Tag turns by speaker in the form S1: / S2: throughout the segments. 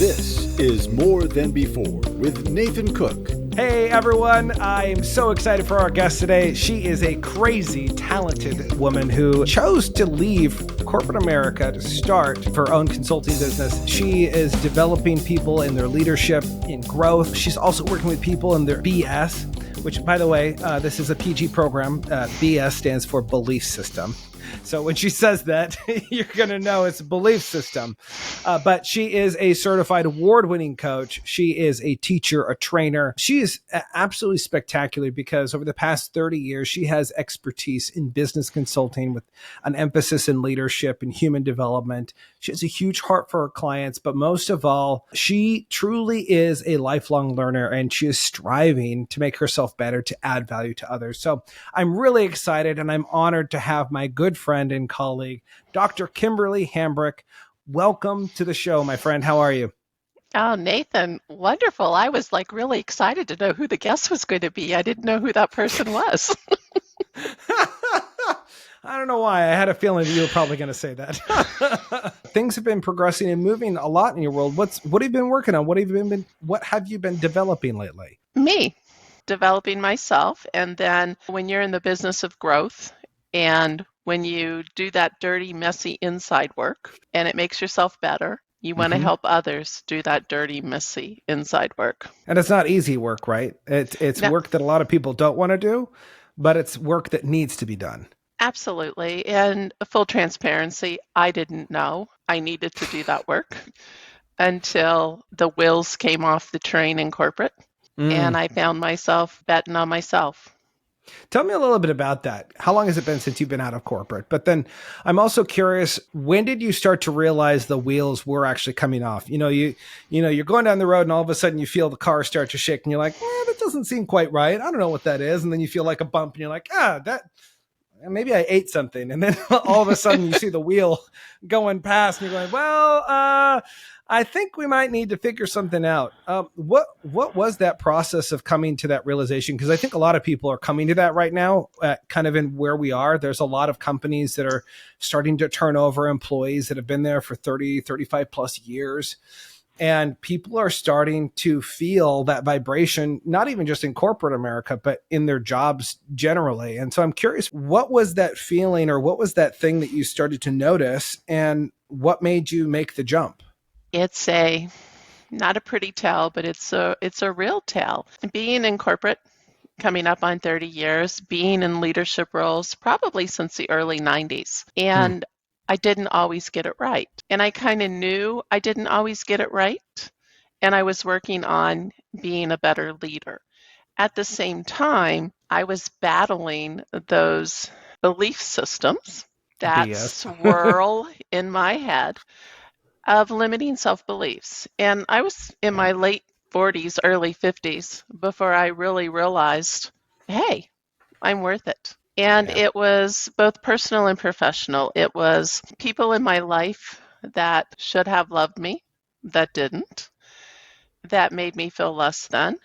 S1: This is More Than Before with Nathan Cook.
S2: Hey everyone, I'm so excited for our guest today. She is a crazy, talented woman who chose to leave corporate America to start her own consulting business. She is developing people in their leadership, in growth. She's also working with people in their BS, which, by the way, this is a PG program. BS stands for belief system. So when she says that, you're going to know it's a belief system. But she is a certified award-winning coach. She is a teacher, a trainer. She is absolutely spectacular because over the past 30 years, she has expertise in business consulting with an emphasis in leadership and human development. She has a huge heart for her clients, but most of all, she truly is a lifelong learner and she is striving to make herself better, to add value to others. So I'm really excited and I'm honored to have my good friend and colleague, Dr. Kimberly Hambrick. Welcome to the show, my friend. How are you?
S3: Oh, Nathan, wonderful. I was really excited to know who the guest was going to be. I didn't know who that person was.
S2: I don't know why. I had a feeling that you were probably going to say that. Things have been progressing and moving a lot in your world. What have you been working on? What have you been developing lately?
S3: Me, developing myself. And then when you're in the business of growth and when you do that dirty, messy inside work and it makes yourself better, you want to help others do that dirty, messy inside work.
S2: And it's not easy work, right? It's work that a lot of people don't want to do, but it's work that needs to be done. Absolutely.
S3: And full transparency, I didn't know I needed to do that work until the wheels came off the train in corporate and I found myself betting on myself.
S2: Tell me a little bit about that. How long has it been since you've been out of corporate? But then I'm also curious, when did you start to realize the wheels were actually coming off? You're going down the road and all of a sudden you feel the car start to shake and you're like, that doesn't seem quite right. I don't know what that is. And then you feel like a bump and you're like, maybe I ate something. And then all of a sudden you see the wheel going past and you're going, I think we might need to figure something out. What was that process of coming to that realization? Because I think a lot of people are coming to that right now, kind of in where we are. There's a lot of companies that are starting to turn over employees that have been there for 30, 35 plus years. And people are starting to feel that vibration, not even just in corporate America, but in their jobs generally. And so I'm curious, what was that feeling or what was that thing that you started to notice and what made you make the jump?
S3: It's not a pretty tale, but it's a real tale. Being in corporate, coming up on 30 years, being in leadership roles, probably since the early 90s. And I didn't always get it right. And I kind of knew I didn't always get it right. And I was working on being a better leader. At the same time, I was battling those belief systems that swirl in my head of limiting self-beliefs. And I was in my late 40s, early 50s before I really realized, hey, I'm worth it. And it was both personal and professional. It was people in my life that should have loved me, that didn't, that made me feel less than.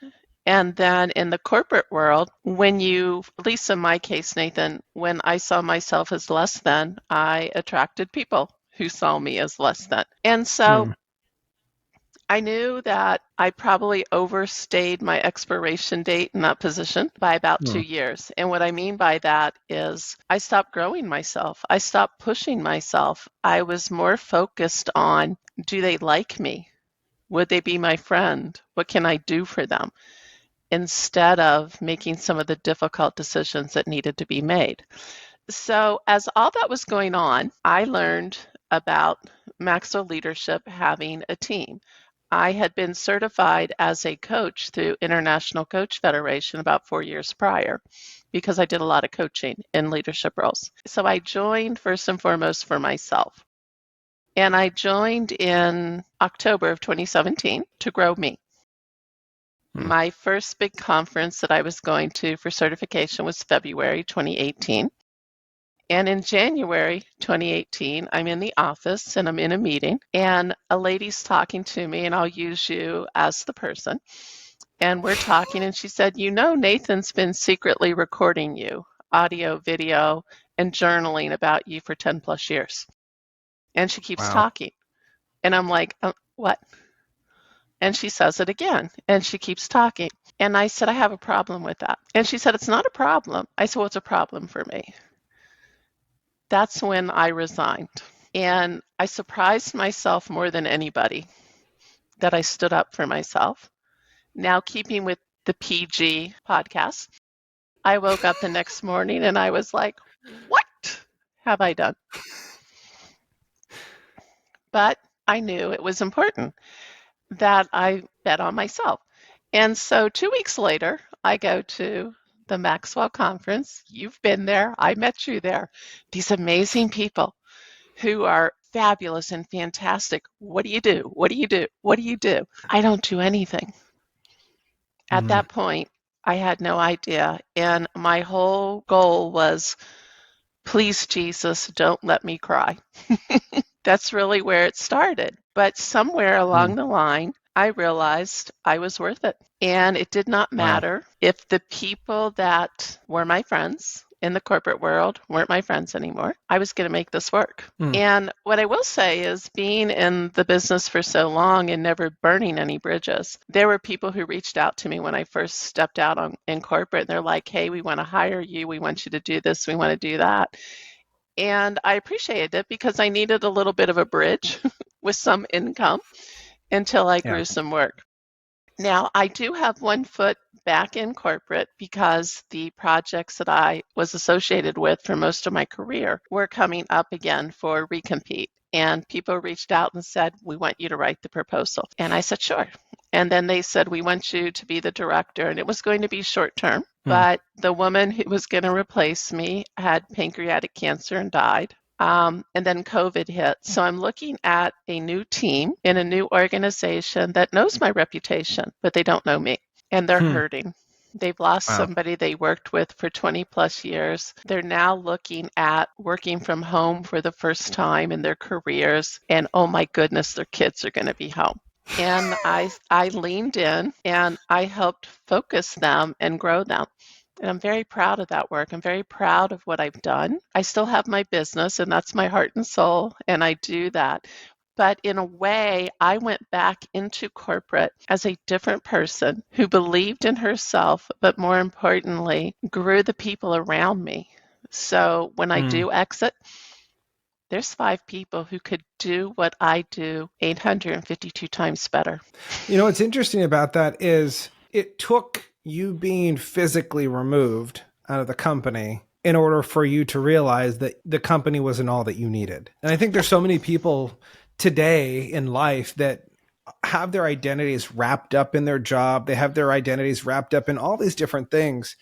S3: And then in the corporate world, at least in my case, Nathan, when I saw myself as less than, I attracted people who saw me as less than. And so I knew that I probably overstayed my expiration date in that position by about 2 years. And what I mean by that is I stopped growing myself. I stopped pushing myself. I was more focused on, do they like me? Would they be my friend? What can I do for them? Instead of making some of the difficult decisions that needed to be made. So as all that was going on, I learned about Maxwell leadership having a team. I had been certified as a coach through International Coach Federation about 4 years prior because I did a lot of coaching in leadership roles. So I joined first and foremost for myself. And I joined in October of 2017 to grow me. My first big conference that I was going to for certification was February 2018. And in January 2018, I'm in the office and I'm in a meeting and a lady's talking to me, and I'll use you as the person. And we're talking and she said, Nathan's been secretly recording you, audio, video, and journaling about you for 10 plus years. And she keeps talking. And I'm like, what? And she says it again, and she keeps talking. And I said, I have a problem with that. And she said, it's not a problem. I said, well, it's a problem for me. That's when I resigned. And I surprised myself more than anybody that I stood up for myself. Now, keeping with the PG podcast, I woke up the next morning and I was like, what have I done? But I knew it was important that I bet on myself. And so 2 weeks later, I go to the Maxwell conference. You've been there. I met you there. These amazing people who are fabulous and fantastic. What do you do? What do you do? What do you do? I don't do anything. At that point, I had no idea. And my whole goal was, please, Jesus, don't let me cry. That's really where it started. But somewhere along the line, I realized I was worth it. And it did not matter if the people that were my friends in the corporate world weren't my friends anymore. I was going to make this work. And what I will say is, being in the business for so long and never burning any bridges, there were people who reached out to me when I first stepped out in corporate. And they're like, hey, we want to hire you. We want you to do this. We want to do that. And I appreciated it because I needed a little bit of a bridge with some income until I grew some work. Now, I do have one foot back in corporate because the projects that I was associated with for most of my career were coming up again for recompete. And people reached out and said, we want you to write the proposal. And I said, sure. And then they said, we want you to be the director. And it was going to be short term. But the woman who was going to replace me had pancreatic cancer and died. And then COVID hit. So I'm looking at a new team in a new organization that knows my reputation, but they don't know me. And they're hurting. They've lost somebody they worked with for 20 plus years. They're now looking at working from home for the first time in their careers. And oh my goodness, their kids are going to be home. And I leaned in and I helped focus them and grow them. And I'm very proud of that work. I'm very proud of what I've done. I still have my business, and that's my heart and soul, and I do that. But in a way, I went back into corporate as a different person who believed in herself, but more importantly, grew the people around me. So when I do exit, there's 5 people who could do what I do 852 times better.
S2: You know, what's interesting about that is it took you being physically removed out of the company in order for you to realize that the company wasn't all that you needed. And I think there's so many people today in life that have their identities wrapped up in their job. They have their identities wrapped up in all these different things.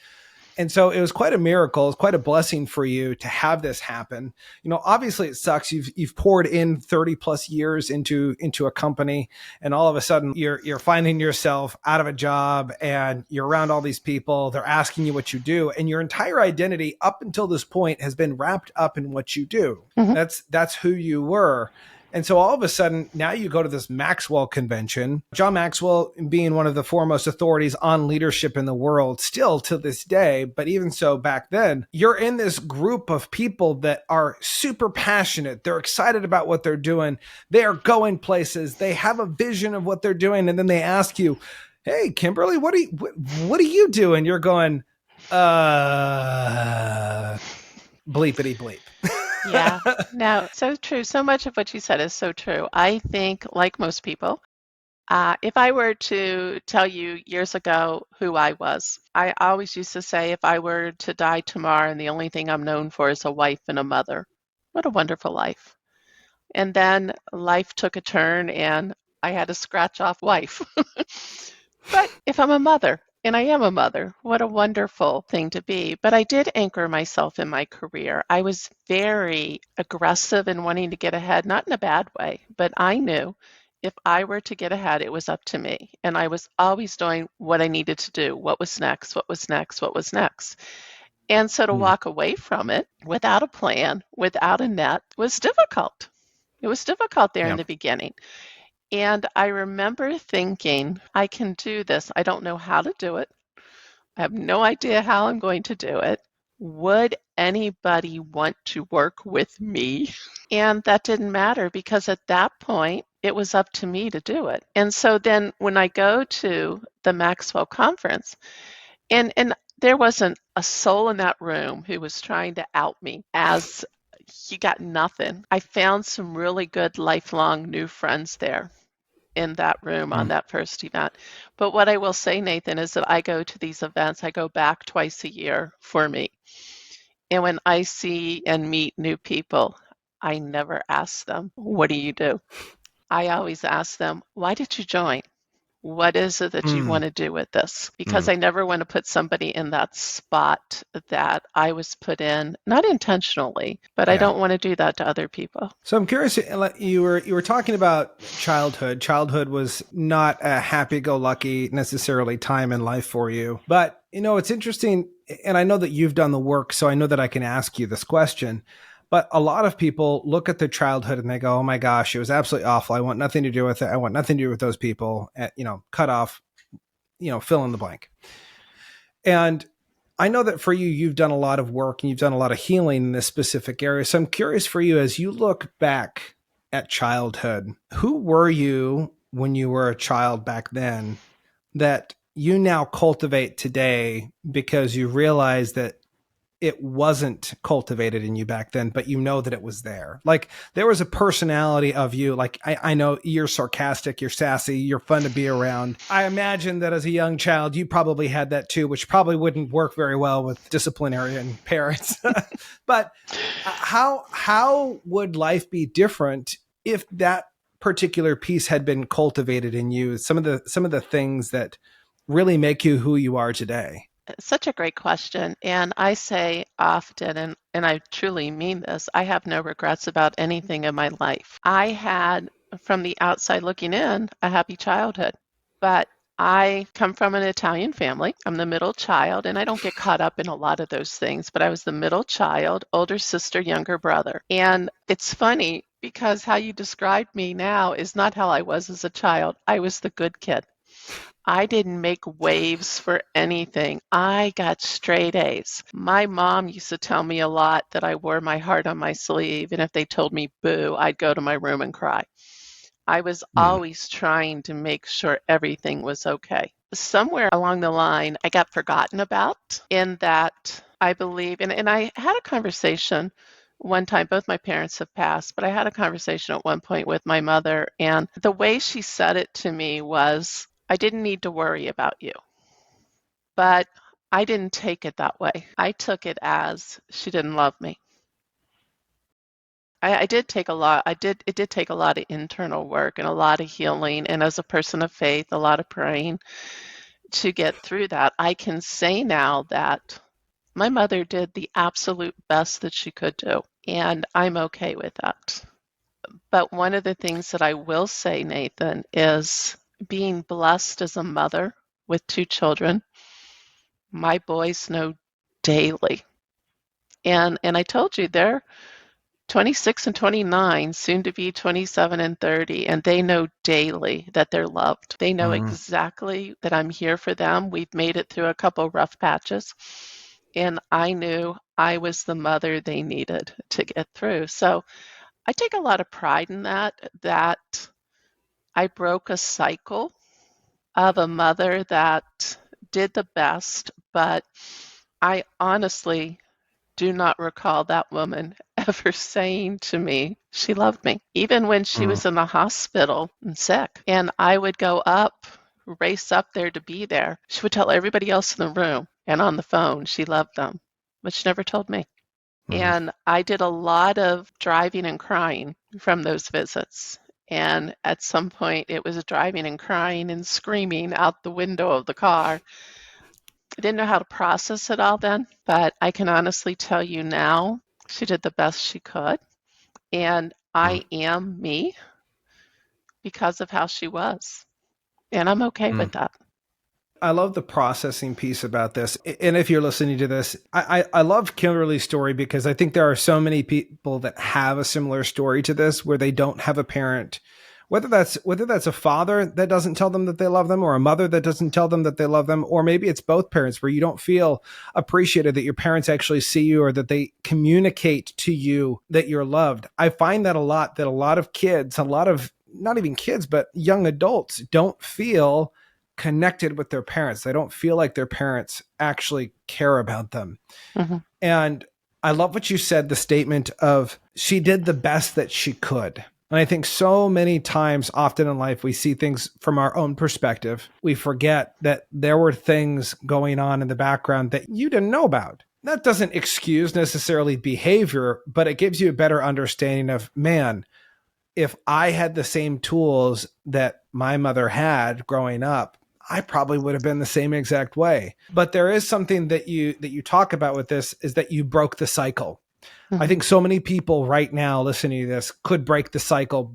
S2: And so it was quite a miracle. It's quite a blessing for you to have this happen. You know, obviously it sucks. You've poured in 30 plus years into a company, and all of a sudden you're finding yourself out of a job and you're around all these people. They're asking you what you do, and your entire identity up until this point has been wrapped up in what you do. That's who you were. And so all of a sudden, now you go to this Maxwell convention, John Maxwell being one of the foremost authorities on leadership in the world still to this day. But even so back then, you're in this group of people that are super passionate. They're excited about what they're doing. They are going places. They have a vision of what they're doing. And then they ask you, hey, Kimberly, what do you do? And you're going, bleepity bleep.
S3: Yeah, no, so true. So much of what you said is so true. I think, like most people, if I were to tell you years ago who I was, I always used to say, if I were to die tomorrow and the only thing I'm known for is a wife and a mother, what a wonderful life. And then life took a turn and I had to scratch off wife. But if I'm a mother, and I am a mother, what a wonderful thing to be. But I did anchor myself in my career. I was very aggressive in wanting to get ahead, not in a bad way, but I knew if I were to get ahead, it was up to me. And I was always doing what I needed to do. What was next? What was next? What was next? And so to walk away from it without a plan, without a net, was difficult. It was difficult there in the beginning. And I remember thinking, I can do this. I don't know how to do it. I have no idea how I'm going to do it. Would anybody want to work with me? And that didn't matter because at that point, it was up to me to do it. And so then when I go to the Maxwell conference, and there wasn't a soul in that room who was trying to out me as you got nothing. I found some really good lifelong new friends there in that room on that first event. But what I will say, Nathan, is that I go to these events, I go back twice a year for me. And when I see and meet new people, I never ask them, what do you do? I always ask them, why did you join? What is it that you want to do with this? Because I never want to put somebody in that spot that I was put in, not intentionally, but I don't want to do that to other people.
S2: So I'm curious, you were talking about childhood. Childhood was not a happy-go-lucky necessarily time in life for you. But, it's interesting, and I know that you've done the work, so I know that I can ask you this question. But a lot of people look at their childhood and they go, oh my gosh, it was absolutely awful. I want nothing to do with it. I want nothing to do with those people. Cut off, fill in the blank. And I know that for you, you've done a lot of work and you've done a lot of healing in this specific area. So I'm curious for you, as you look back at childhood, who were you when you were a child back then that you now cultivate today because you realize that it wasn't cultivated in you back then, but you know that it was there? Like there was a personality of you. Like I know you're sarcastic, you're sassy, you're fun to be around. I imagine that as a young child, you probably had that too, which probably wouldn't work very well with disciplinarian parents. But how would life be different if that particular piece had been cultivated in you? Some of the things that really make you who you are today.
S3: Such a great question. And I say often, and I truly mean this, I have no regrets about anything in my life. I had, from the outside looking in, a happy childhood. But I come from an Italian family. I'm the middle child, and I don't get caught up in a lot of those things, but I was the middle child, older sister, younger brother. And it's funny because how you described me now is not how I was as a child. I was the good kid. I didn't make waves for anything. I got straight A's. My mom used to tell me a lot that I wore my heart on my sleeve, and if they told me boo, I'd go to my room and cry. I was always trying to make sure everything was okay. Somewhere along the line, I got forgotten about in that I believe, and I had a conversation one time. Both my parents have passed, but I had a conversation at one point with my mother, and the way she said it to me was, I didn't need to worry about you. But I didn't take it that way. I took it as she didn't love me. I did take a lot. It did take a lot of internal work and a lot of healing, and as a person of faith, a lot of praying to get through that. I can say now that my mother did the absolute best that she could do, and I'm okay with that. But one of the things that I will say, Nathan, is being blessed as a mother with 2 children. My boys know daily. And I told you they're 26 and 29, soon to be 27 and 30, and they know daily that they're loved. They know exactly that I'm here for them. We've made it through a couple rough patches, and I knew I was the mother they needed to get through. So I take a lot of pride in that I broke a cycle of a mother that did the best, but I honestly do not recall that woman ever saying to me she loved me, even when she was in the hospital and sick. And I would go up, race up there to be there. She would tell everybody else in the room and on the phone she loved them, but she never told me. And I did a lot of driving and crying from those visits. And at some point, it was driving and crying and screaming out the window of the car. I didn't know how to process it all then, but I can honestly tell you now, she did the best she could. And I am me because of how she was. And I'm okay with that.
S2: I love the processing piece about this. And if you're listening to this, I love Kimberly's story because I think there are so many people that have a similar story to this where they don't have a parent, whether that's a father that doesn't tell them that they love them or a mother that doesn't tell them that they love them, or maybe it's both parents where you don't feel appreciated that your parents actually see you or that they communicate to you that you're loved. I find that a lot of kids, a lot of not even kids, but young adults don't feel connected with their parents. They don't feel like their parents actually care about them.
S3: Mhm.
S2: And I love what you said, the statement of she did the best that she could. And I think so many times, often in life, we see things from our own perspective. We forget that there were things going on in the background that you didn't know about. That doesn't excuse necessarily behavior, but it gives you a better understanding of, man, if I had the same tools that my mother had growing up, I probably would have been the same exact way. But there is something that you talk about with this, is that you broke the cycle. I think so many people right now listening to this could break the cycle,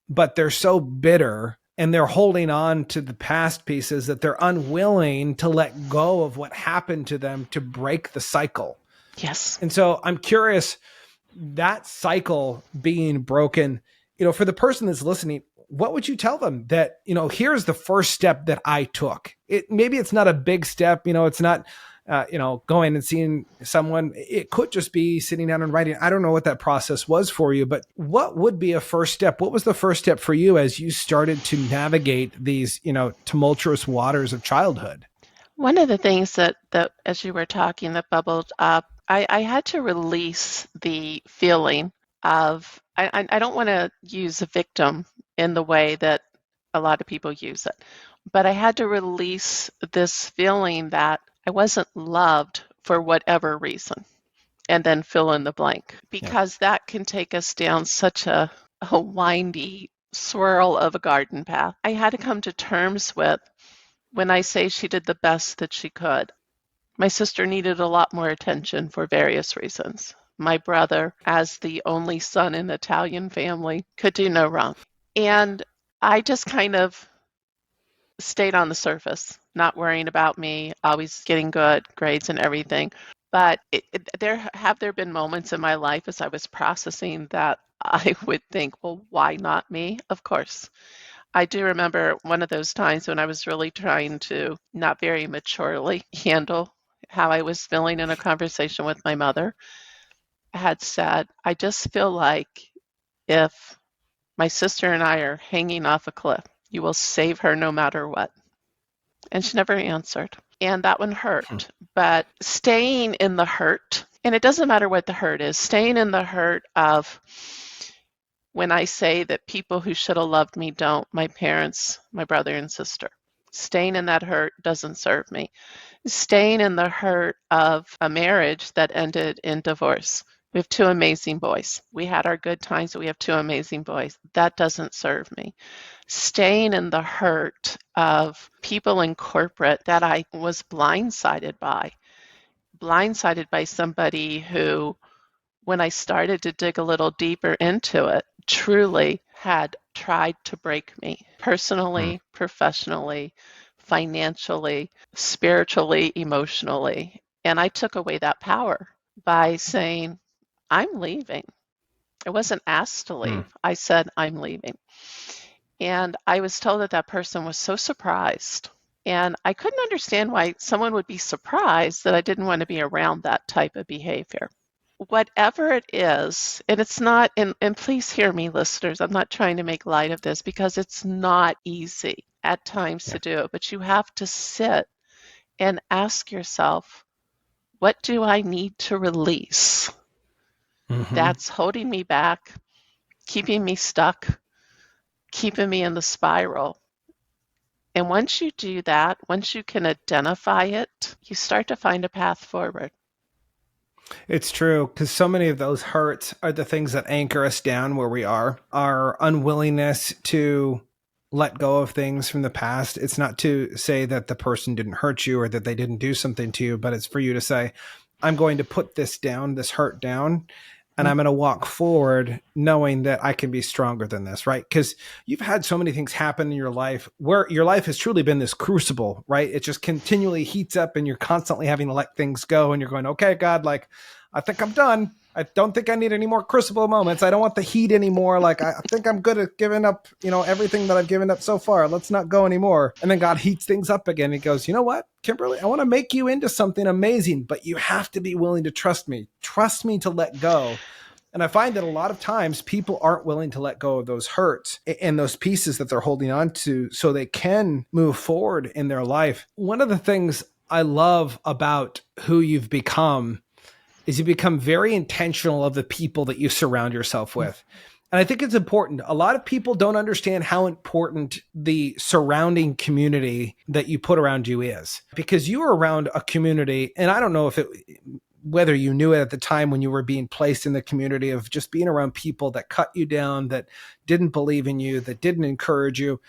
S2: but they're so bitter and they're holding on to the past pieces that they're unwilling to let go of what happened to them to break the cycle.
S3: Yes.
S2: And so I'm curious, that cycle being broken, for the person that's listening, what would you tell them that, here's the first step that I took? Maybe it's not a big step, it's not, going and seeing someone. It could just be sitting down and writing. I don't know what that process was for you, but what would be a first step? What was the first step for you as you started to navigate these, tumultuous waters of childhood?
S3: One of the things that as you were talking, that bubbled up, I had to release the feeling of, I don't want to use a victim in the way that a lot of people use it, but I had to release this feeling that I wasn't loved for whatever reason, and then fill in the blank, because that can take us down such a windy swirl of a garden path. I had to come to terms with, when I say she did the best that she could, my sister needed a lot more attention for various reasons. My brother, as the only son in the Italian family, could do no wrong. And I just kind of stayed on the surface, not worrying about me, always getting good grades and everything. But there have been moments in my life as I was processing that I would think, well, why not me? Of course. I do remember one of those times when I was really trying to not very maturely handle how I was feeling in a conversation with my mother. I had said, I just feel like if my sister and I are hanging off a cliff, you will save her no matter what. And she never answered. And that one hurt. But staying in the hurt, and it doesn't matter what the hurt is, staying in the hurt of, when I say that people who should have loved me don't, my parents, my brother and sister. Staying in that hurt doesn't serve me. Staying in the hurt of a marriage that ended in divorce. We have two amazing boys. We had our good times, but we have two amazing boys. That doesn't serve me. Staying in the hurt of people in corporate that I was blindsided by somebody who, when I started to dig a little deeper into it, truly had tried to break me personally, professionally, financially, spiritually, emotionally. And I took away that power by saying, I'm leaving. I wasn't asked to leave. I said, I'm leaving. And I was told that that person was so surprised. And I couldn't understand why someone would be surprised that I didn't want to be around that type of behavior. Whatever it is, and it's not, and please hear me, listeners, I'm not trying to make light of this, because it's not easy at times to do, but you have to sit and ask yourself, what do I need to release that's holding me back, keeping me stuck, keeping me in the spiral? And once you do that, once you can identify it, you start to find a path forward.
S2: It's true, because so many of those hurts are the things that anchor us down where we are. Our unwillingness to let go of things from the past. It's not to say that the person didn't hurt you or that they didn't do something to you, but it's for you to say, I'm going to put this down, this hurt down, and I'm going to walk forward knowing that I can be stronger than this, right? Because you've had so many things happen in your life where your life has truly been this crucible, right? It just continually heats up and you're constantly having to let things go. And you're going, okay, God, like, I think I'm done. I don't think I need any more crucible moments. I don't want the heat anymore. Like, I think I'm good at giving up, everything that I've given up so far. Let's not go anymore. And then God heats things up again. He goes, you know what, Kimberly, I want to make you into something amazing, but you have to be willing to trust me. Trust me to let go. And I find that a lot of times people aren't willing to let go of those hurts and those pieces that they're holding on to so they can move forward in their life. One of the things I love about who you've become is you become very intentional of the people that you surround yourself with. And I think it's important. A lot of people don't understand how important the surrounding community that you put around you is, because you are around a community. And I don't know whether you knew it at the time when you were being placed in the community of just being around people that cut you down, that didn't believe in you, that didn't encourage you.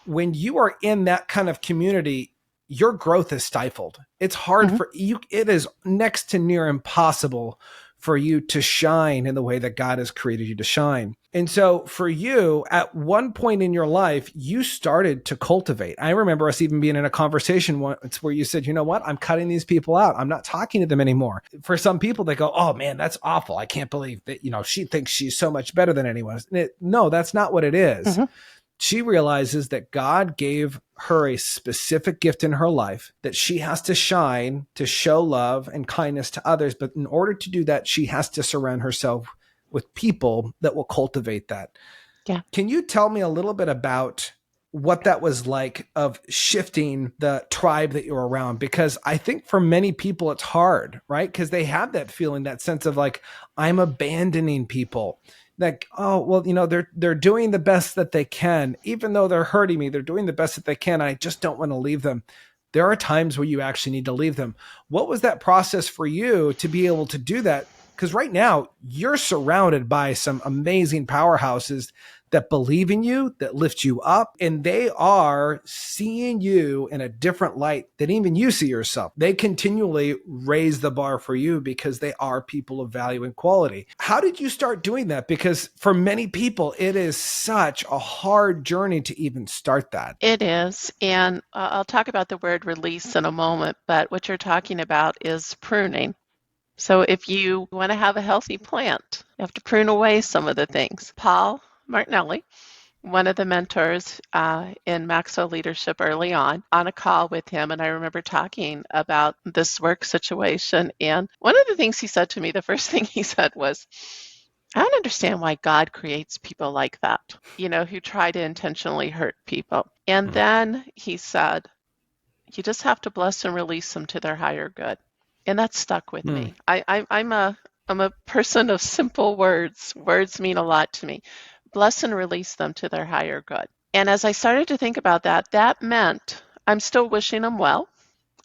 S2: When you are in that kind of community, your growth is stifled. It's hard for you. It is next to near impossible for you to shine in the way that God has created you to shine. And so for you, at one point in your life, you started to cultivate. I remember us even being in a conversation once where you said, you know what, I'm cutting these people out. I'm not talking to them anymore. For some people, they go, oh man, that's awful. I can't believe that, she thinks she's so much better than anyone. No, that's not what it is. She realizes that God gave her a specific gift in her life that she has to shine to show love and kindness to others. But in order to do that, she has to surround herself with people that will cultivate that.
S3: Yeah.
S2: Can you tell me a little bit about what that was like of shifting the tribe that you're around? Because I think for many people, it's hard, right? Because they have that feeling, that sense of like, I'm abandoning people. Like, oh, well, they're doing the best that they can. Even though they're hurting me, they're doing the best that they can. I just don't want to leave them. There are times where you actually need to leave them. What was that process for you to be able to do that? Because right now you're surrounded by some amazing powerhouses that believe in you, that lift you up, and they are seeing you in a different light than even you see yourself. They continually raise the bar for you because they are people of value and quality. How did you start doing that? Because for many people, it is such a hard journey to even start that.
S3: It is. And I'll talk about the word release in a moment, but what you're talking about is pruning. So if you want to have a healthy plant, you have to prune away some of the things. Paul Martinelli, one of the mentors in Maxwell leadership early on a call with him, and I remember talking about this work situation. And one of the things he said to me, the first thing he said was, I don't understand why God creates people like that, who try to intentionally hurt people. And then he said, you just have to bless and release them to their higher good. And that stuck with me. I'm a person of simple words. Words mean a lot to me. Bless and release them to their higher good. And as I started to think about that, that meant I'm still wishing them well.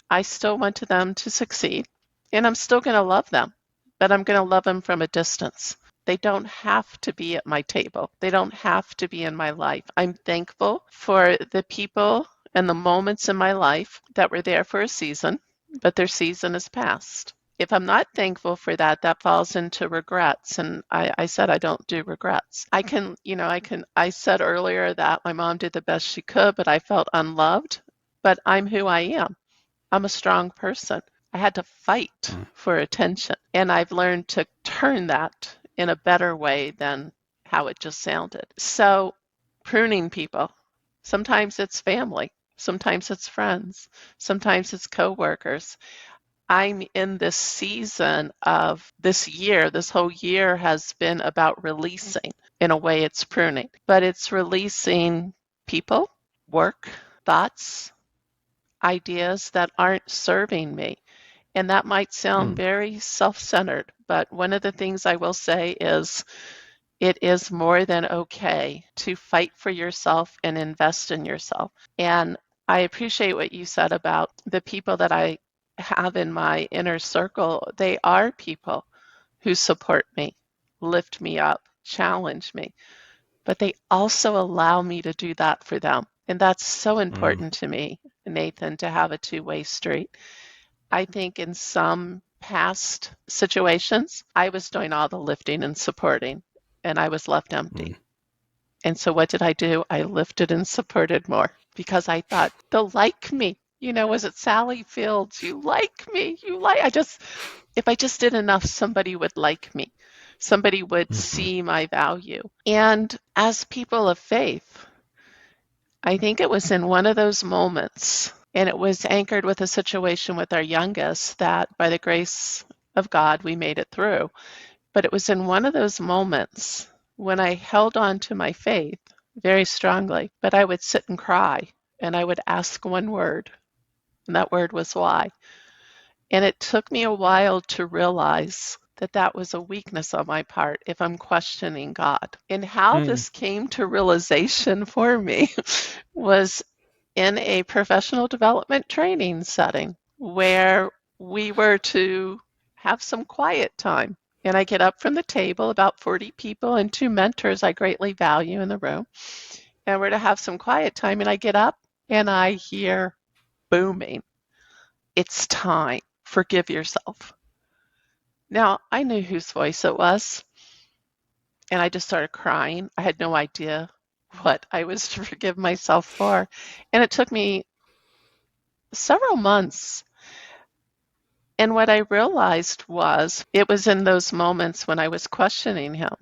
S3: I still want them to succeed. And I'm still going to love them. But I'm going to love them from a distance. They don't have to be at my table. They don't have to be in my life. I'm thankful for the people and the moments in my life that were there for a season, but their season is past. If I'm not thankful for that, that falls into regrets. And I said I don't do regrets. I said earlier that my mom did the best she could, but I felt unloved. But I'm who I am. I'm a strong person. I had to fight for attention. And I've learned to turn that in a better way than how it just sounded. So pruning people, sometimes it's family, sometimes it's friends, sometimes it's coworkers. I'm in this season of this year. This whole year has been about releasing. In a way, it's pruning, but it's releasing people, work, thoughts, ideas that aren't serving me. And that might sound very self-centered, but one of the things I will say is it is more than okay to fight for yourself and invest in yourself. And I appreciate what you said about the people that I have in my inner circle. They are people who support me, lift me up, challenge me, but they also allow me to do that for them. And that's so important to me, Nathan, to have a two-way street. I think in some past situations, I was doing all the lifting and supporting, and I was left empty. And so what did I do? I lifted and supported more because I thought, they'll like me. Was it Sally Fields? You like me. If I just did enough, somebody would like me. Somebody would see my value. And as people of faith, I think it was in one of those moments, and it was anchored with a situation with our youngest that by the grace of God, we made it through. But it was in one of those moments when I held on to my faith very strongly, but I would sit and cry and I would ask one word, and that word was why. And it took me a while to realize that that was a weakness on my part if I'm questioning God. And how
S2: Mm.
S3: this came to realization for me was in a professional development training setting where we were to have some quiet time. And I get up from the table, about 40 people and two mentors I greatly value in the room. And we're to have some quiet time. And I get up and I hear booming, "It's time. Forgive yourself." Now, I knew whose voice it was, and I just started crying. I had no idea what I was to forgive myself for. And it took me several months. And what I realized was it was in those moments when I was questioning him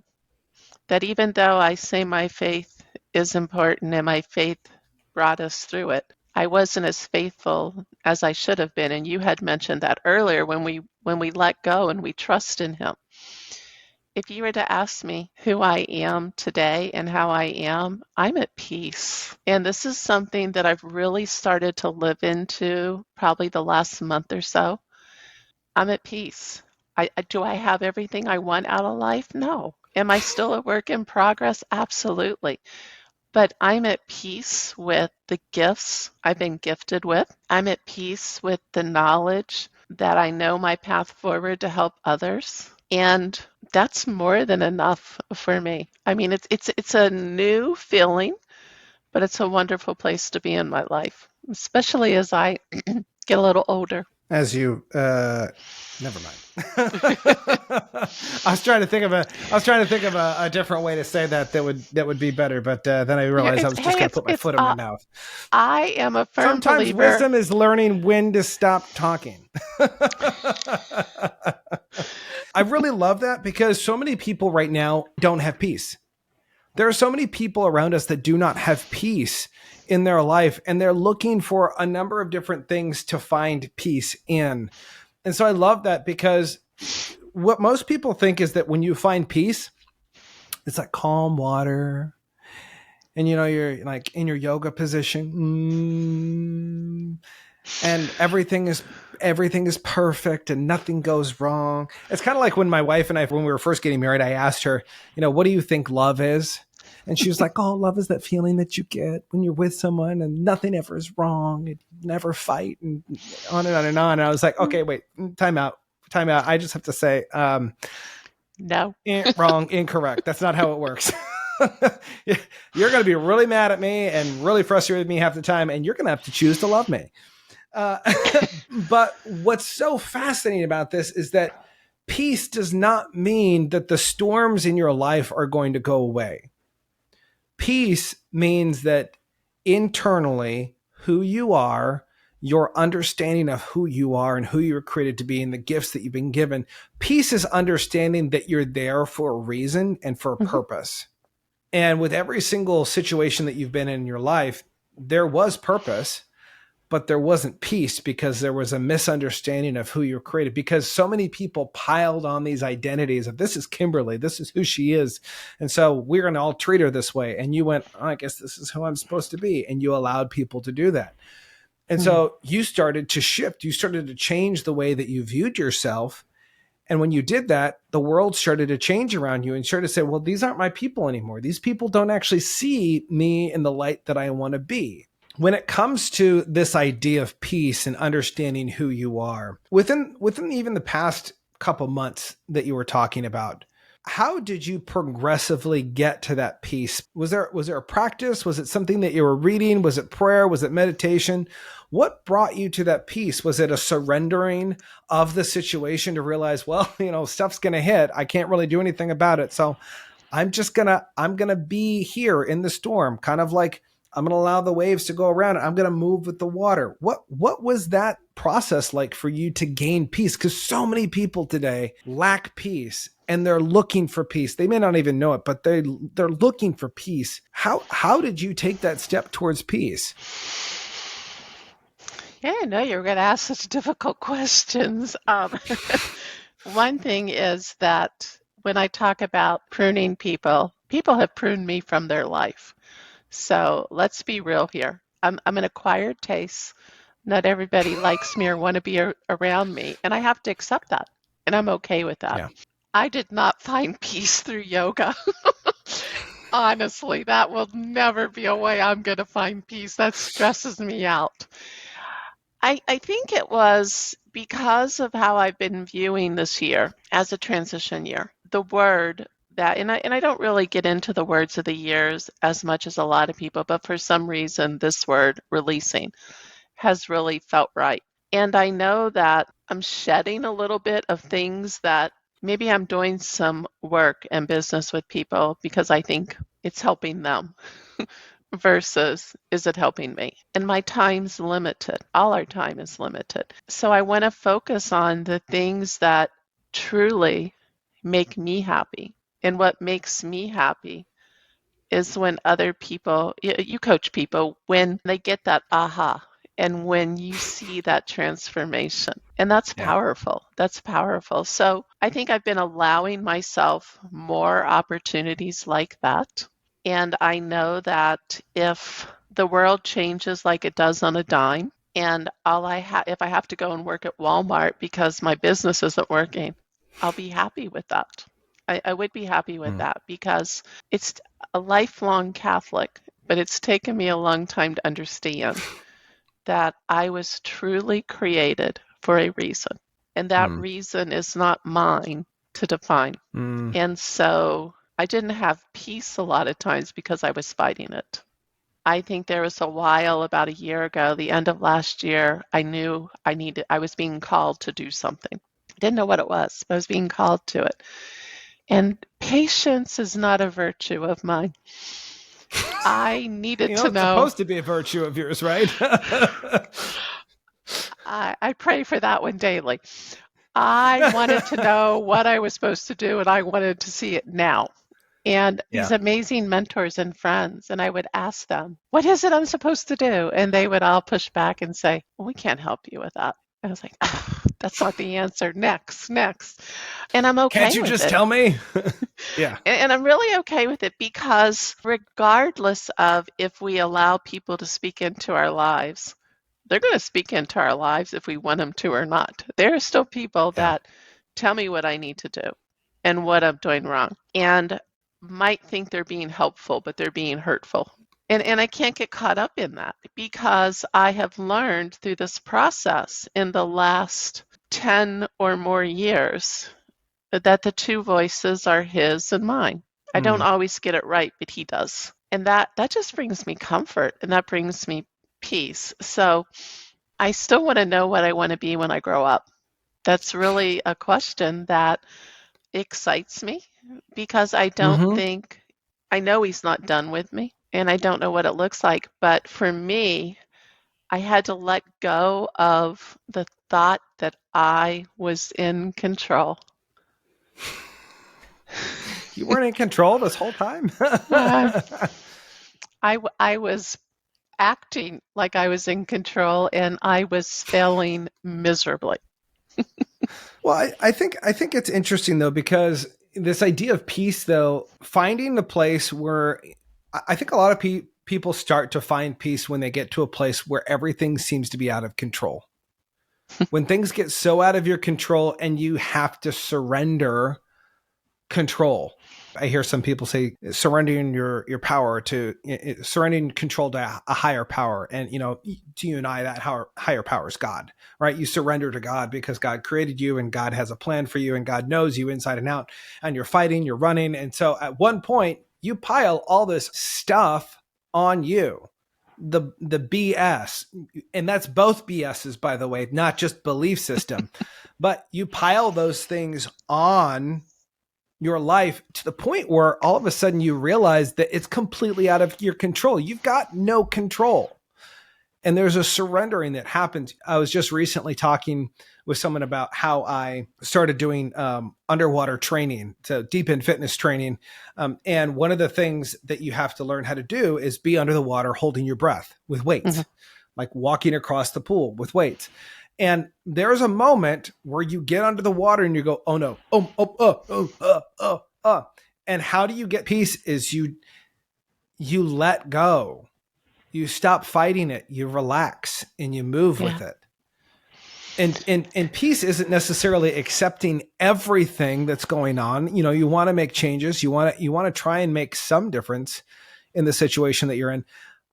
S3: that even though I say my faith is important and my faith brought us through it, I wasn't as faithful as I should have been. And you had mentioned that earlier when we let go and we trust in him. If you were to ask me who I am today and how I am, I'm at peace. And this is something that I've really started to live into probably the last month or so. I'm at peace. Do I have everything I want out of life? No. Am I still a work in progress? Absolutely. But I'm at peace with the gifts I've been gifted with. I'm at peace with the knowledge that I know my path forward to help others. And that's more than enough for me. I mean, it's a new feeling, but it's a wonderful place to be in my life, especially as I get a little older.
S2: As you, never mind. I was trying to think of a different way to say that would be better, but then I realized I was just going to put my foot in my mouth.
S3: I am a firm
S2: Sometimes
S3: believer.
S2: wisdom is learning when to stop talking. I really love that because so many people right now don't have peace. There are so many people around us that do not have peace in their life, and they're looking for a number of different things to find peace in. And so I love that because what most people think is that when you find peace, it's like calm water. And, you know, you're like in your yoga position and everything is perfect and nothing goes wrong. It's kind of like when my wife and I, when we were first getting married, I asked her, you know, what do you think love is? And she was like, oh, love is that feeling that you get when you're with someone and nothing ever is wrong. You never fight and on and on and on. And I was like, okay, wait, time out. I just have to say,
S3: no,
S2: wrong, incorrect. That's not how it works. You're going to be really mad at me and really frustrated with me half the time. And you're going to have to choose to love me. But what's so fascinating about this is that peace does not mean that the storms in your life are going to go away. Peace means that internally, who you are, your understanding of who you are and who you were created to be and the gifts that you've been given. Peace is understanding that you're there for a reason and for a purpose. And with every single situation that you've been in your life, there was purpose, but there wasn't peace because there was a misunderstanding of who you're created, because so many people piled on these identities of this is Kimberly, this is who she is. And so we're going to all treat her this way. And you went, oh, I guess this is who I'm supposed to be. And you allowed people to do that. And so you started to shift. You started to change the way that you viewed yourself. And when you did that, the world started to change around you and started to say, well, these aren't my people anymore. These people don't actually see me in the light that I want to be. When it comes to this idea of peace and understanding who you are, within even the past couple months that you were talking about, how did you progressively get to that peace? Was there a practice? Was it something that you were reading? Was it prayer? Was it meditation? What brought you to that peace? Was it a surrendering of the situation to realize, well, you know, stuff's going to hit. I can't really do anything about it. So I'm going to be here in the storm, kind of like I'm going to allow the waves to go around. I'm going to move with the water. What was that process like for you to gain peace? Because so many people today lack peace and they're looking for peace. They may not even know it, but they're looking for peace. How did you take that step towards peace?
S3: Yeah, I know you were going to ask such difficult questions. One thing is that when I talk about pruning people, people have pruned me from their life. So let's be real here. I'm an acquired taste. Not everybody likes me or want to be around me, and I have to accept that, and I'm okay with that.
S2: Yeah.
S3: I did not find peace through yoga. Honestly, that will never be a way I'm going to find peace. That stresses me out. I think it was because of how I've been viewing this year as a transition year. The word that, and I don't really get into the words of the years as much as a lot of people, but for some reason, this word, releasing, has really felt right. And I know that I'm shedding a little bit of things that maybe I'm doing some work and business with people because I think it's helping them versus is it helping me? And my time's limited. All our time is limited. So I want to focus on the things that truly make me happy. And what makes me happy is when other people, you coach people, when they get that aha and when you see that transformation. And that's powerful. That's powerful. So I think I've been allowing myself more opportunities like that. And I know that if the world changes like it does on a dime, and if I have to go and work at Walmart because my business isn't working, I'll be happy with that. I would be happy with that because it's a lifelong Catholic, but it's taken me a long time to understand that I was truly created for a reason. And that reason is not mine to define. And so I didn't have peace a lot of times because I was fighting it. I think there was a while, about a year ago, the end of last year, I knew I was being called to do something. I didn't know what it was, but I was being called to it. And patience is not a virtue of mine. I needed to know.
S2: It's supposed to be a virtue of yours, right?
S3: I pray for that one daily. I wanted to know what I was supposed to do, and I wanted to see it now. And these amazing mentors and friends, and I would ask them, what is it I'm supposed to do? And they would all push back and say, well, we can't help you with that. I was like, that's not the answer. Next. And I'm okay with it.
S2: Can't you just tell me? Yeah.
S3: And I'm really okay with it because regardless of if we allow people to speak into our lives, they're going to speak into our lives if we want them to or not. There are still people that tell me what I need to do and what I'm doing wrong. And might think they're being helpful, but they're being hurtful. And I can't get caught up in that because I have learned through this process in the last 10 or more years that the two voices are his and mine. I don't always get it right, but he does. And that just brings me comfort and that brings me peace. So I still want to know what I want to be when I grow up. That's really a question that excites me because I don't think, I know he's not done with me and I don't know what it looks like. But for me, I had to let go of the thought that I was in control.
S2: You weren't in control this whole time?
S3: I was acting like I was in control and I was failing miserably.
S2: Well, I think it's interesting though, because this idea of peace though, finding the place where I think a lot of people start to find peace when they get to a place where everything seems to be out of control. When things get so out of your control and you have to surrender control. I hear some people say surrendering your power to surrendering control to a higher power. And, to you and I, that higher power is God, right? You surrender to God because God created you and God has a plan for you and God knows you inside and out and you're fighting, you're running. And so at one point you pile all this stuff on you, the BS, and that's both BSs, by the way, not just belief system, but you pile those things on your life to the point where all of a sudden you realize that it's completely out of your control. You've got no control. And there's a surrendering that happens. I was just recently talking with someone about how I started doing underwater training, so deep end fitness training. And one of the things that you have to learn how to do is be under the water holding your breath with weights, like walking across the pool with weights. And there's a moment where you get under the water and you go, oh no, and how do you get peace is you let go. You stop fighting it, you relax and you move with it. And peace isn't necessarily accepting everything that's going on. You know, you want to make changes. You want to try and make some difference in the situation that you're in.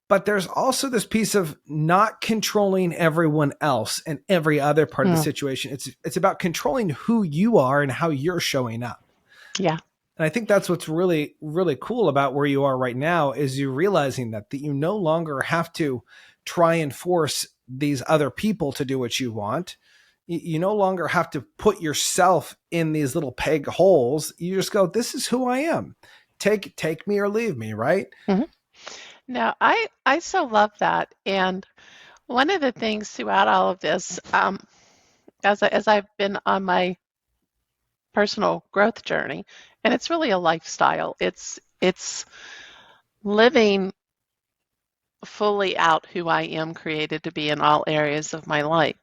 S2: But there's also this piece of not controlling everyone else and every other part of the situation. It's about controlling who you are and how you're showing up.
S3: Yeah.
S2: And I think that's what's really, really cool about where you are right now is you realizing that you no longer have to try and force these other people to do what you want. You no longer have to put yourself in these little peg holes. You just go, this is who I am. Take me or leave me, right?
S3: Mm-hmm. Now, I so love that. And one of the things throughout all of this, as I've been on my personal growth journey, and it's really a lifestyle. It's living fully out who I am created to be in all areas of my life.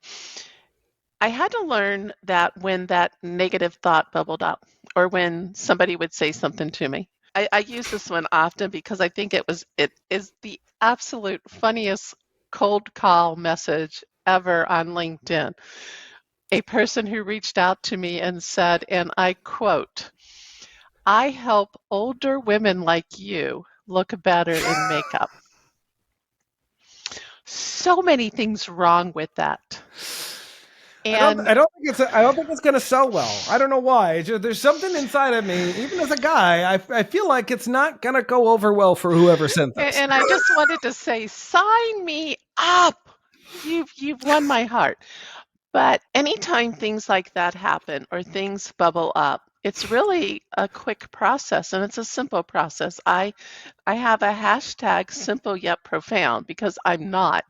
S3: I had to learn that when that negative thought bubbled up, or when somebody would say something to me, I use this one often because I think it is the absolute funniest cold call message ever on LinkedIn. A person who reached out to me and said, and I quote, "I help older women like you look better in makeup." So many things wrong with that. And
S2: I don't think it's going to sell well. I don't know why. There's something inside of me, even as a guy, I feel like it's not going to go over well for whoever sent this.
S3: And I just wanted to say, sign me up. You've won my heart. But anytime things like that happen or things bubble up, it's really a quick process, and it's a simple process. I have a hashtag simple yet profound because I'm not,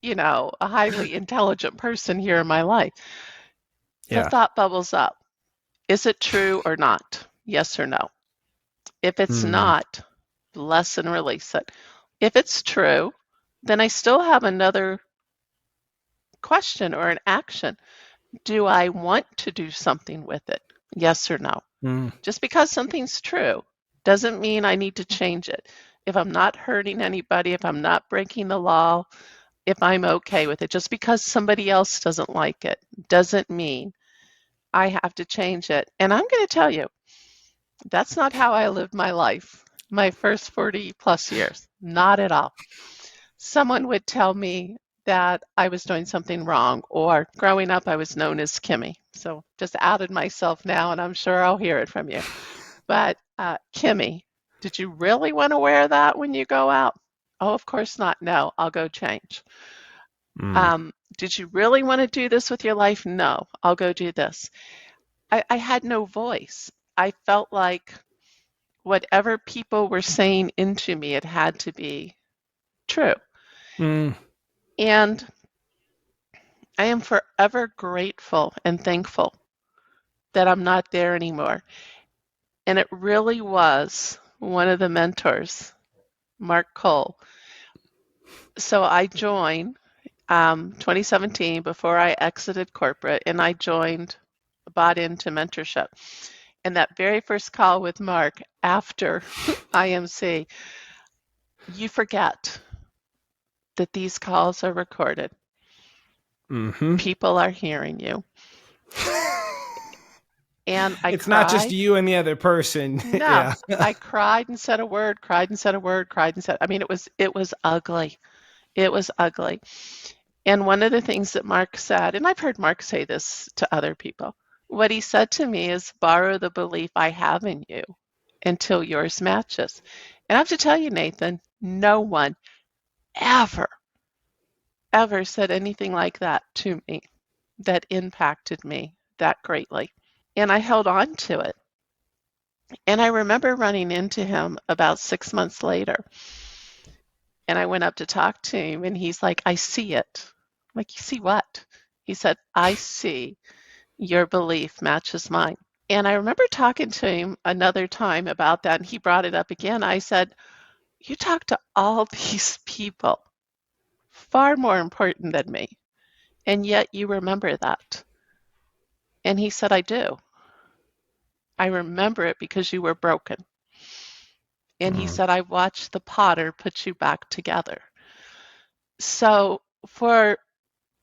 S3: a highly intelligent person here in my life. The thought bubbles up. Is it true or not? Yes or no? If it's not, bless and release it. If it's true, then I still have another question or an action. Do I want to do something with it? Yes or no? Just because something's true doesn't mean I need to change it. If I'm not hurting anybody, if I'm not breaking the law, if I'm okay with it, just because somebody else doesn't like it doesn't mean I have to change it. And I'm going to tell you, that's not how I lived my life, my first 40 plus years. Not at all. Someone would tell me that I was doing something wrong, or growing up I was known as Kimmy. So just outed myself now, and I'm sure I'll hear it from you. But Kimmy, did you really want to wear that when you go out? Oh, of course not. No, I'll go change. Did you really want to do this with your life? No, I'll go do this. I had no voice. I felt like whatever people were saying into me, it had to be true. And I am forever grateful and thankful that I'm not there anymore. And it really was one of the mentors, Mark Cole. So I joined 2017 before I exited corporate, and I bought into mentorship. And that very first call with Mark after IMC, you forget that these calls are recorded. People are hearing you. And it's
S2: not just you and the other person.
S3: No, I cried and said a word, cried and said a word, cried and said, I mean, it was ugly. It was ugly. And one of the things that Mark said, and I've heard Mark say this to other people, what he said to me is, borrow the belief I have in you until yours matches. And I have to tell you, Nathan, no one ever said anything like that to me that impacted me that greatly. And I held on to it. And I remember running into him about 6 months later. And I went up to talk to him, and he's like, I see it. I'm like, you see what? He said, I see your belief matches mine. And I remember talking to him another time about that, and he brought it up again. I said, you talk to all these people, far more important than me, And yet you remember that. And he said, I do. I remember it because you were broken. And he said, I watched the potter put you back together. So for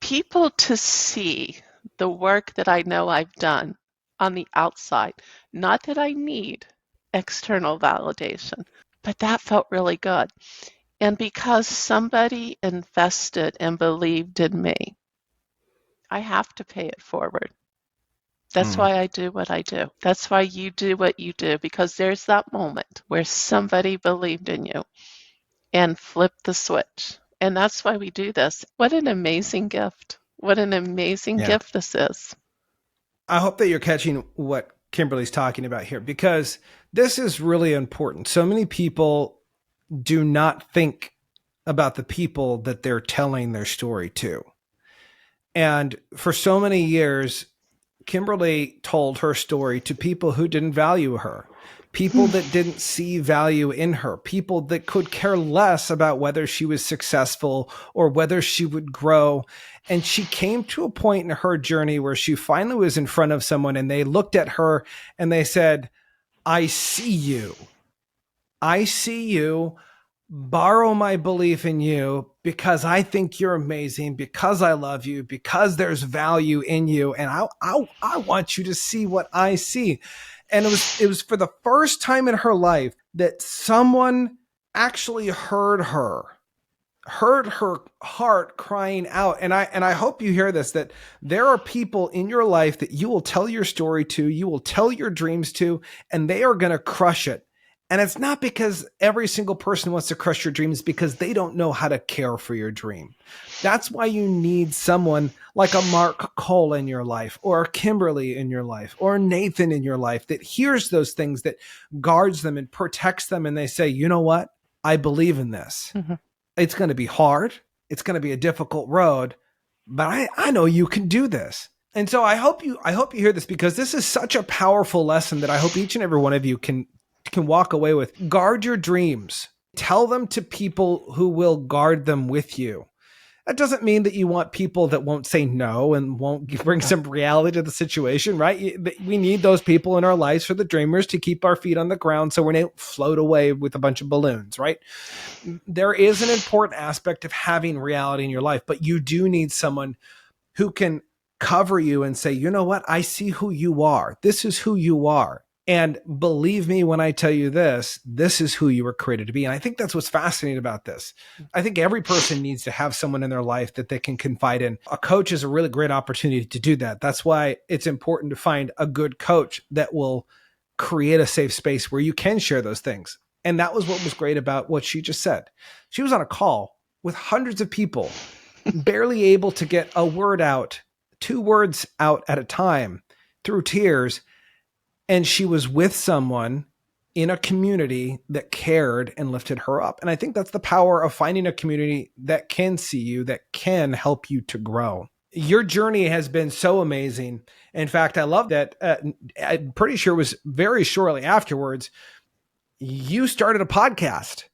S3: people to see the work that I know I've done on the outside, not that I need external validation, but that felt really good. And because somebody invested and believed in me, I have to pay it forward. That's why I do what I do. That's why you do what you do, because there's that moment where somebody believed in you and flipped the switch. And that's why we do this. What an amazing gift. What an amazing gift this is.
S2: I hope that you're catching what Kimberly's talking about here, because this is really important. So many people do not think about the people that they're telling their story to. And for so many years, Kimberly told her story to people who didn't value her, people that didn't see value in her, people that could care less about whether she was successful or whether she would grow. And she came to a point in her journey where she finally was in front of someone and they looked at her and they said, I see you. I see you. Borrow my belief in you because I think you're amazing, because I love you, because there's value in you. And I want you to see what I see. And it was for the first time in her life that someone actually heard her heart crying out. And I hope you hear this, that there are people in your life that you will tell your story to, you will tell your dreams to, and they are going to crush it. And it's not because every single person wants to crush your dreams, because they don't know how to care for your dream. That's why you need someone like a Mark Cole in your life, or a Kimberly in your life, or Nathan in your life that hears those things, that guards them and protects them. And they say, you know what? I believe in this. Mm-hmm. It's going to be hard. It's going to be a difficult road, but I know you can do this. And so I hope you hear this, because this is such a powerful lesson that I hope each and every one of you can walk away with. Guard your dreams. Tell them to people who will guard them with you. That doesn't mean that you want people that won't say no and won't bring some reality to the situation, right? We need those people in our lives for the dreamers to keep our feet on the ground so we don't float away with a bunch of balloons, right? There is an important aspect of having reality in your life, but you do need someone who can cover you and say, you know what? I see who you are. This is who you are. And believe me when I tell you this is who you were created to be. And I think that's what's fascinating about this. I think every person needs to have someone in their life that they can confide in. A coach is a really great opportunity to do that. That's why it's important to find a good coach that will create a safe space where you can share those things. And that was what was great about what she just said. She was on a call with hundreds of people, barely able to get a word out, 2 words out at a time, through tears. And she was with someone in a community that cared and lifted her up. And I think that's the power of finding a community that can see you, that can help you to grow. Your journey has been so amazing. In fact, I love that. I'm pretty sure it was very shortly afterwards, you started a podcast.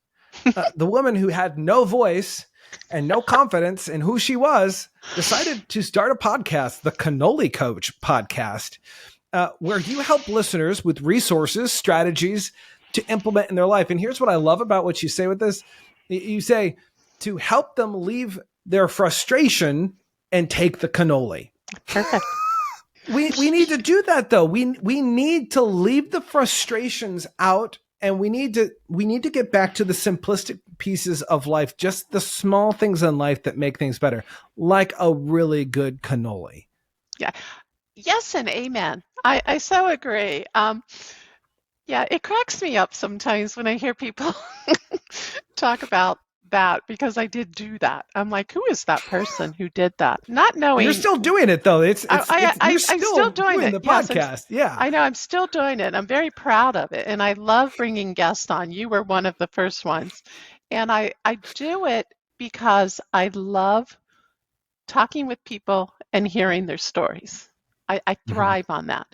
S2: The woman who had no voice and no confidence in who she was decided to start a podcast, the Cannoli Coach podcast. Where you help listeners with resources, strategies to implement in their life. And here's what I love about what you say with this. You say to help them leave their frustration and take the cannoli.
S3: Perfect.
S2: We need to do that though. We need to leave the frustrations out, and we need to get back to the simplistic pieces of life, just the small things in life that make things better, like a really good cannoli.
S3: Yeah. Yes and amen. I so agree. Yeah, it cracks me up sometimes when I hear people talk about that, because I did do that. I'm like, who is that person who did that? Not knowing.
S2: You're still doing it though.
S3: I'm still doing it.
S2: The podcast.
S3: Yes, I know. I'm still doing it. I'm very proud of it. And I love bringing guests on. You were one of the first ones. And I do it because I love talking with people and hearing their stories. I thrive on that.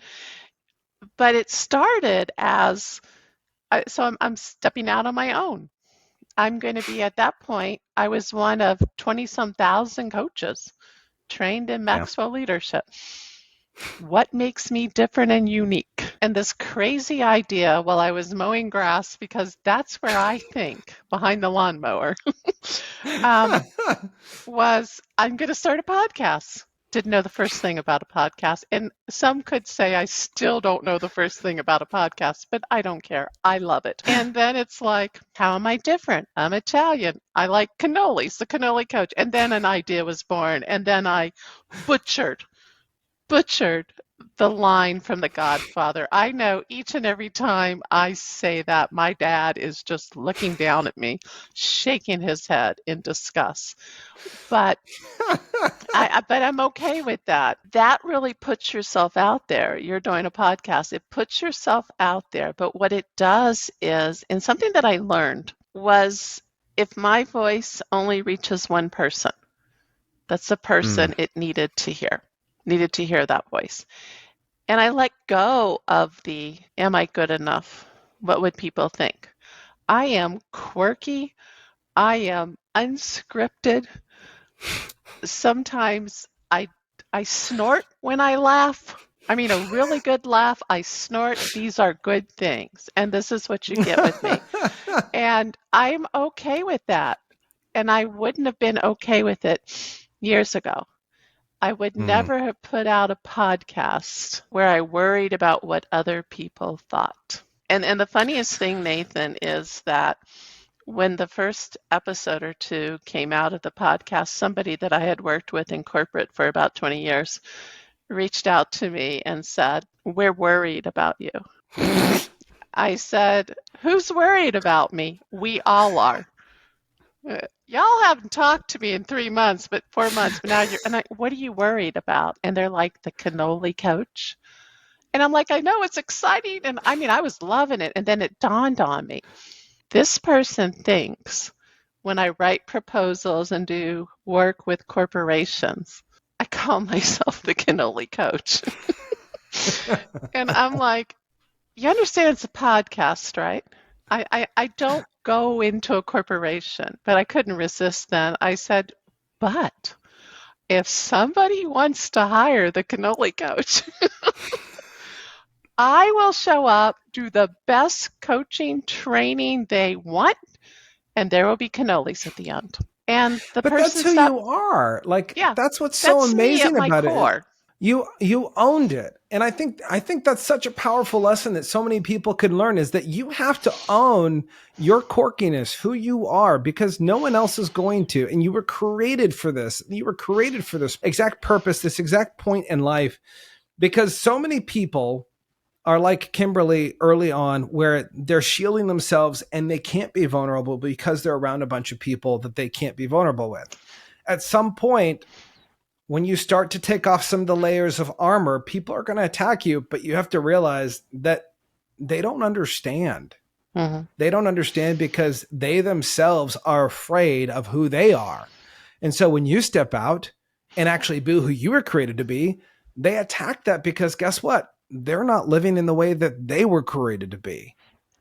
S3: But it started as, so I'm stepping out on my own. I'm going to be, at that point, I was one of 20-some thousand coaches trained in
S2: Yeah.
S3: Maxwell leadership. What makes me different and unique? And this crazy idea while I was mowing grass, because that's where I think, behind the lawnmower, was I'm going to start a podcast. Didn't know the first thing about a podcast. And some could say I still don't know the first thing about a podcast, but I don't care. I love it. And then it's like, how am I different? I'm Italian. I like cannolis, the Cannoli Coach. And then an idea was born. And then I butchered the line from The Godfather. I know each and every time I say that, my dad is just looking down at me, shaking his head in disgust. But I'm okay with that. That really puts yourself out there. You're doing a podcast. It puts yourself out there. But what it does is, and something that I learned was, if my voice only reaches one person, that's the person it needed to hear that voice. And I let go of the, am I good enough? What would people think? I am quirky. I am unscripted. Sometimes I snort when I laugh. I mean, a really good laugh, I snort. These are good things. And this is what you get with me. And I'm okay with that. And I wouldn't have been okay with it years ago. I would never have put out a podcast where I worried about what other people thought. And the funniest thing, Nathan, is that when the first episode or two came out of the podcast, somebody that I had worked with in corporate for about 20 years reached out to me and said, "We're worried about you." I said, "Who's worried about me?" "We all are." "Y'all haven't talked to me in 3 months, but 4 months, but now you're," and "What are you worried about?" And they're like, "The Cannoli Coach." And I'm like, "I know, it's exciting." And I mean, I was loving it. And then it dawned on me, this person thinks when I write proposals and do work with corporations, I call myself the Cannoli Coach. And I'm like, you understand it's a podcast, right? I don't go into a corporation, but I couldn't resist then. I said, but if somebody wants to hire the Cannoli Coach, I will show up, do the best coaching training they want, and there will be cannolis at the end. And
S2: but that's who you are. Like,
S3: yeah,
S2: that's what's so amazing about
S3: core.
S2: it. You owned it. And I think that's such a powerful lesson that so many people can learn, is that you have to own your quirkiness, who you are, because no one else is going to. And you were created for this. You were created for this exact purpose, this exact point in life, because so many people are like Kimberly early on, where they're shielding themselves and they can't be vulnerable because they're around a bunch of people that they can't be vulnerable with. At some point, when you start to take off some of the layers of armor, people are going to attack you, but you have to realize that they don't understand. Mm-hmm. They don't understand because they themselves are afraid of who they are. And so when you step out and actually be who you were created to be, they attack that, because guess what? They're not living in the way that they were created to be.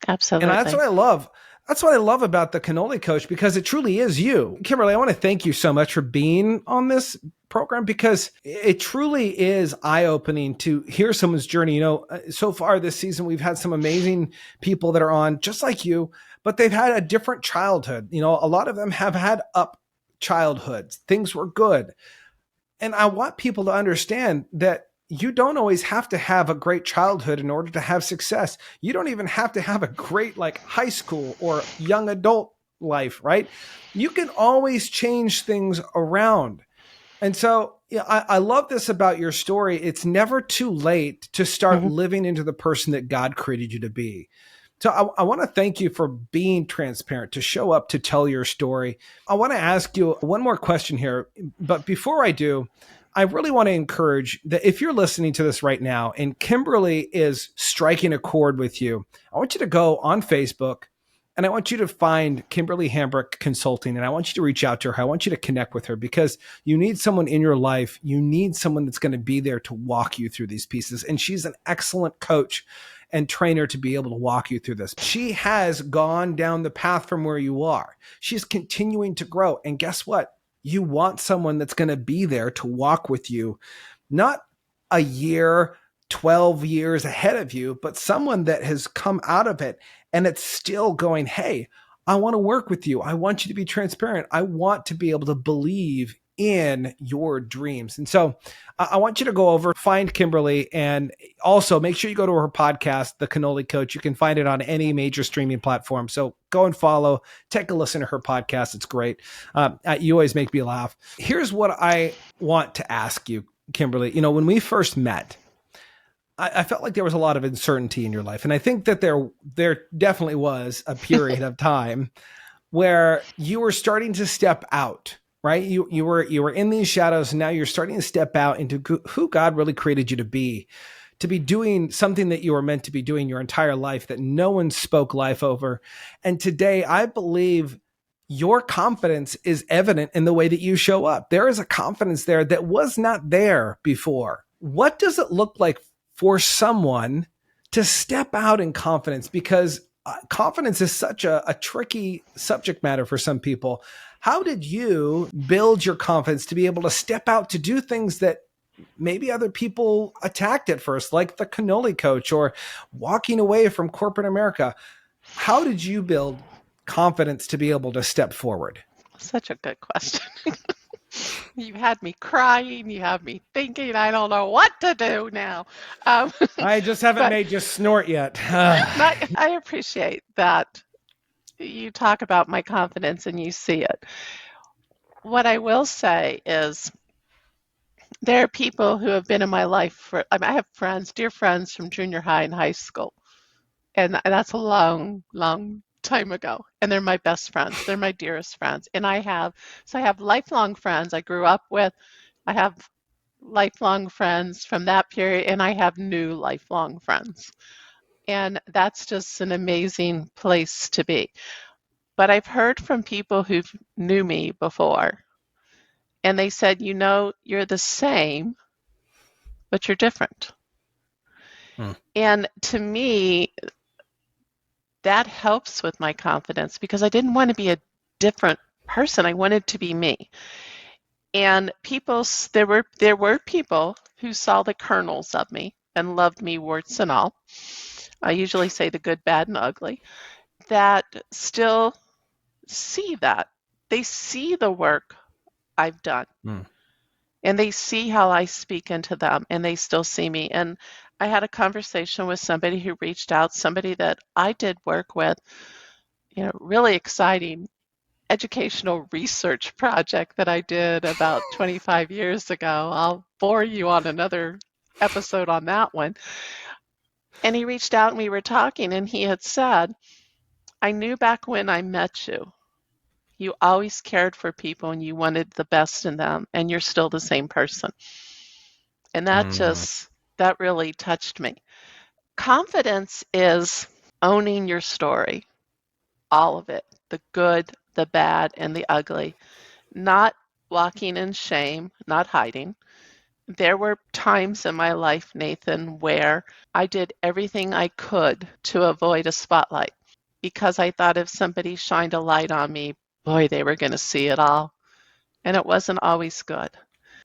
S3: Absolutely.
S2: And that's what I love. That's what I love about the Cannoli Coach, because it truly is you. Kimberly, I want to thank you so much for being on this program, because it truly is eye-opening to hear someone's journey. You know, so far this season, we've had some amazing people that are on just like you, but they've had a different childhood. You know, a lot of them have had up childhoods. Things were good. And I want people to understand that you don't always have to have a great childhood in order to have success. You don't even have to have a great high school or young adult life, right? You can always change things around. And so I love this about your story. It's never too late to start living into the person that God created you to be. So I want to thank you for being transparent, to show up, to tell your story. I want to ask you one more question here. But before I do, I really want to encourage that if you're listening to this right now and Kimberly is striking a chord with you, I want you to go on Facebook and I want you to find Kimberly Hambrick Consulting, and I want you to reach out to her. I want you to connect with her, because you need someone in your life. You need someone that's going to be there to walk you through these pieces. And she's an excellent coach and trainer to be able to walk you through this. She has gone down the path from where you are. She's continuing to grow. And guess what? You want someone that's going to be there to walk with you, not a year, 12 years ahead of you, but someone that has come out of it and it's still going, hey, I want to work with you. I want you to be transparent. I want to be able to believe in your dreams. And so I want you to go over, find Kimberly, and also make sure you go to her podcast, The Cannoli Coach. You can find it on any major streaming platform. So go and follow, take a listen to her podcast. It's great. You always make me laugh. Here's what I want to ask you, Kimberly. When we first met, I felt like there was a lot of uncertainty in your life. And I think that there definitely was a period of time where you were starting to step out, right? You were in these shadows, and now you're starting to step out into who God really created you to be doing something that you were meant to be doing your entire life that no one spoke life over. And today, I believe your confidence is evident in the way that you show up. There is a confidence there that was not there before. What does it look like for someone to step out in confidence? Because confidence is such a tricky subject matter for some people. How did you build your confidence to be able to step out to do things that maybe other people attacked at first, like the Cannoli Coach or walking away from corporate America? How did you build confidence to be able to step forward?
S3: Such a good question. You had me crying. You have me thinking, I don't know what to do now.
S2: I just haven't made you snort yet.
S3: I appreciate that you talk about my confidence and you see it. What I will say is there are people who have been in my life I have friends, dear friends from junior high and high school. And that's a long, long time ago. And they're my best friends. They're my dearest friends. And I have lifelong friends I grew up with. I have lifelong friends from that period, and I have new lifelong friends. And that's just an amazing place to be. But I've heard from people who knew me before, and they said, you're the same, but you're different. And to me, that helps with my confidence because I didn't want to be a different person. I wanted to be me. And there were people who saw the kernels of me and loved me warts and all. I usually say the good, bad, and ugly, that still see that. They see the work I've done. And they see how I speak into them, and they still see me. And I had a conversation with somebody who reached out, somebody that I did work with, really exciting educational research project that I did about 25 years ago. I'll bore you on another episode on that one. And he reached out and we were talking, and he had said, I knew back when I met you, you always cared for people and you wanted the best in them, and you're still the same person. And that really touched me. Confidence is owning your story, all of it, the good, the bad, and the ugly, not walking in shame, not hiding. There were times in my life, Nathan, where I did everything I could to avoid a spotlight because I thought if somebody shined a light on me, boy, they were going to see it all. And it wasn't always good.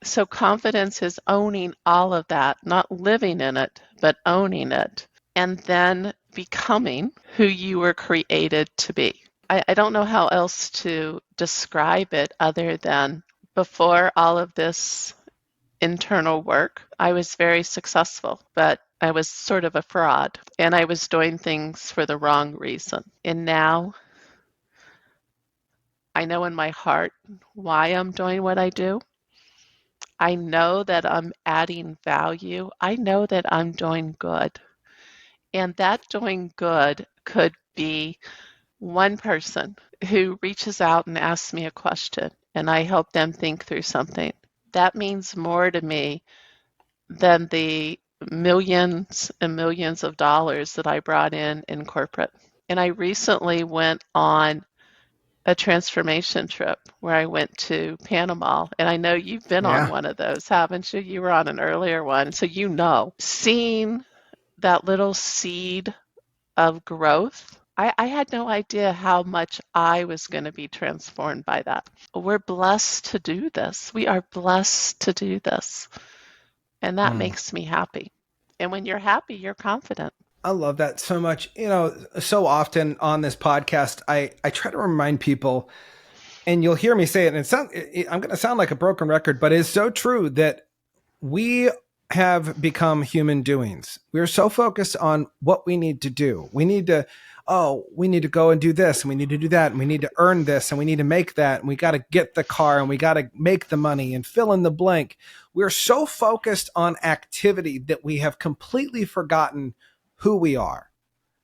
S3: So confidence is owning all of that, not living in it, but owning it, and then becoming who you were created to be. I don't know how else to describe it other than before all of this internal work, I was very successful, but I was sort of a fraud, and I was doing things for the wrong reason. And now I know in my heart why I'm doing what I do. I know that I'm adding value. I know that I'm doing good. And that doing good could be one person who reaches out and asks me a question, and I help them think through something. That means more to me than the millions and millions of dollars that I brought in corporate. And I recently went on a transformation trip where I went to Panama. And I know you've been on one of those, haven't you? You were on an earlier one. So seeing that little seed of growth, I had no idea how much I was going to be transformed by that. We're blessed to do this. We are blessed to do this. And that makes me happy. And when you're happy, you're confident.
S2: I love that so much. So often on this podcast, I try to remind people, and you'll hear me say it, and I'm going to sound like a broken record, but it's so true that we have become human doings. We're so focused on what we need to do. We need to go and do this, and we need to do that, and we need to earn this, and we need to make that, and we got to get the car, and we got to make the money and fill in the blank. We're so focused on activity that we have completely forgotten who we are.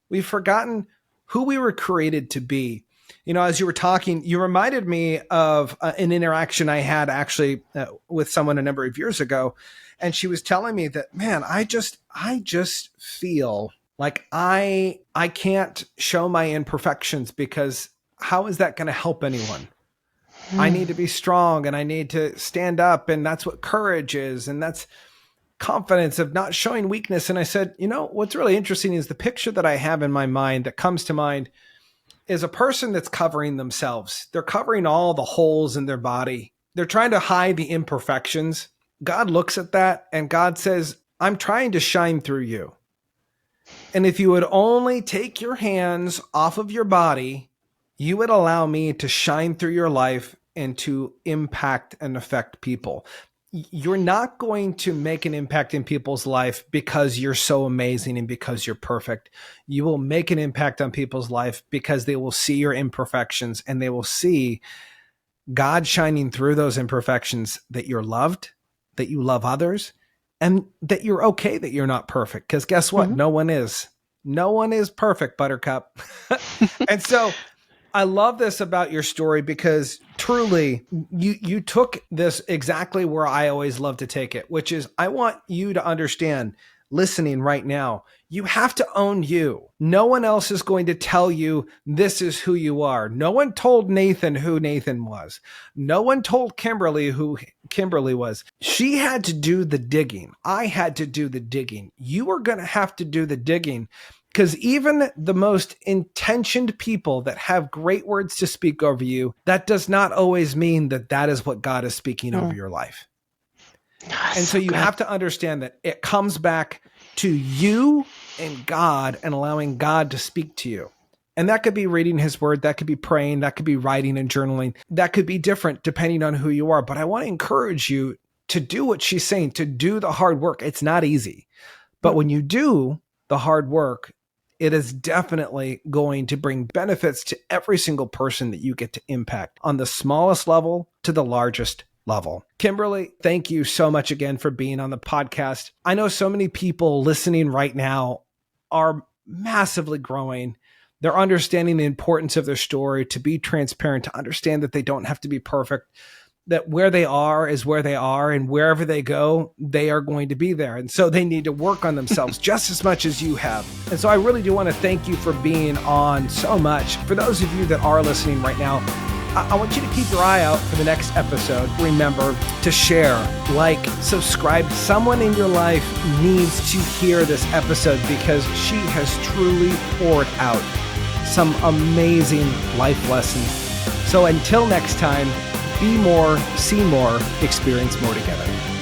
S2: We've forgotten who we were created to be. As you were talking, you reminded me of an interaction I had actually with someone a number of years ago. And she was telling me that, man, I just feel like I can't show my imperfections, because how is that going to help anyone? I need to be strong, and I need to stand up, and that's what courage is. And that's confidence of not showing weakness. And I said, what's really interesting is the picture that I have in my mind that comes to mind is a person that's covering themselves. They're covering all the holes in their body. They're trying to hide the imperfections. God looks at that and God says, I'm trying to shine through you. And if you would only take your hands off of your body, you would allow me to shine through your life and to impact and affect people. You're not going to make an impact in people's life because you're so amazing and because you're perfect. You will make an impact on people's life because they will see your imperfections, and they will see God shining through those imperfections, that you're loved, that you love others, and that you're okay that you're not perfect. Because guess what? No one is. No one is perfect, Buttercup. And so I love this about your story, because truly you took this exactly where I always love to take it, which is, I want you to understand, listening right now, you have to own you. No one else is going to tell you this is who you are. No one told Nathan who Nathan was. No one told Kimberly who Kimberly was. She had to do the digging. I had to do the digging. You are going to have to do the digging. Because even the most intentioned people that have great words to speak over you, that does not always mean that that is what God is speaking over your life. And so you have to understand that it comes back to you and God, and allowing God to speak to you. And that could be reading his word, that could be praying, that could be writing and journaling. That could be different depending on who you are. But I want to encourage you to do what she's saying, to do the hard work. It's not easy. But when you do the hard work, it is definitely going to bring benefits to every single person that you get to impact, on the smallest level to the largest level. Kimberly, thank you so much again for being on the podcast. I know so many people listening right now are massively growing. They're understanding the importance of their story, to be transparent, to understand that they don't have to be perfect, that where they are is where they are, and wherever they go, they are going to be there. And so they need to work on themselves just as much as you have. And so I really do want to thank you for being on so much. For those of you that are listening right now, I want you to keep your eye out for the next episode. Remember to share, like, subscribe. Someone in your life needs to hear this episode, because she has truly poured out some amazing life lessons. So until next time, be more, see more, experience more together.